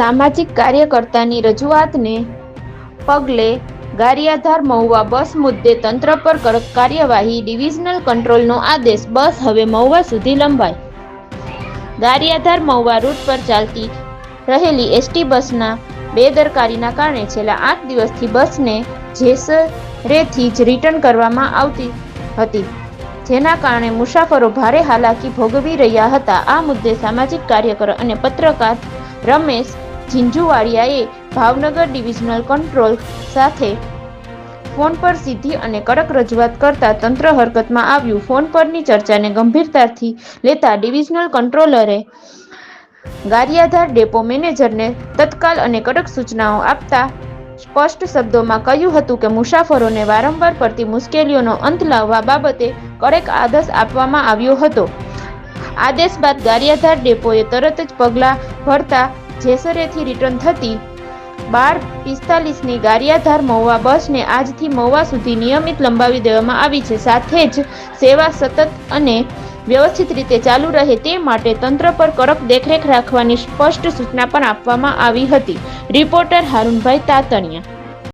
સામાજિક કાર્યકર્તાની રજૂઆતને પગલે ગારિયાધાર મહુવા બસ મુદ્દે તંત્ર પર કડક કાર્યવાહી, ડિવિઝનલ કંટ્રોલનો આદેશ, બસ હવે મહુવા સુધી લંબાઈ. ગારિયાધાર મહુવા રૂટ પર ચાલતી રહેલી એસટી બસના બેદરકારીના કારણે છેલ્લા 8 દિવસથી બસને જેસરેથી જ રિટર્ન કરવામાં આવતી હતી, જેના કારણે મુસાફરો ભારે હાલાકી ભોગવી રહ્યા હતા. આ મુદ્દે સામાજિક કાર્યકર અને પત્રકાર રમેશ ઝીંઝુવાડિયાએ ભાવનગર ડિવિઝનલ કંટ્રોલ સાથે ફોન પર સીધી અને કડક રજૂઆત કરતા તંત્ર હરકતમાં આવ્યું. ફોન પરની ચર્ચાને ગંભીરતાથી લેતા ડિવિઝનલ કંટ્રોલરે ગારિયાધાર ડેપો મેનેજરને તત્કાલ અને કડક સૂચનાઓ આપતા સ્પષ્ટ શબ્દોમાં કહ્યું હતું કે મુસાફરોને વારંવાર પડતી મુશ્કેલીઓનો અંત લાવવા બાબતે કડક આદેશ આપવામાં આવ્યો હતો. આદેશ બાદ ગારિયાધાર ડેપોએ તરત જ પગલાં ભરતા જેસરેથી રિટર્ન થતી 12:45ની ગારિયાધાર મહુવા બસને આજથી મહુવા સુધી નિયમિત લંબાવી દેવામાં આવી છે. સાથે જ સેવા સતત અને વ્યવસ્થિત રીતે ચાલુ રહે તે માટે તંત્ર પર કડક દેખરેખ રાખવાની સ્પષ્ટ સૂચના પણ આપવામાં આવી હતી. રિપોર્ટર હારૂનભાઈ તાતણીયા.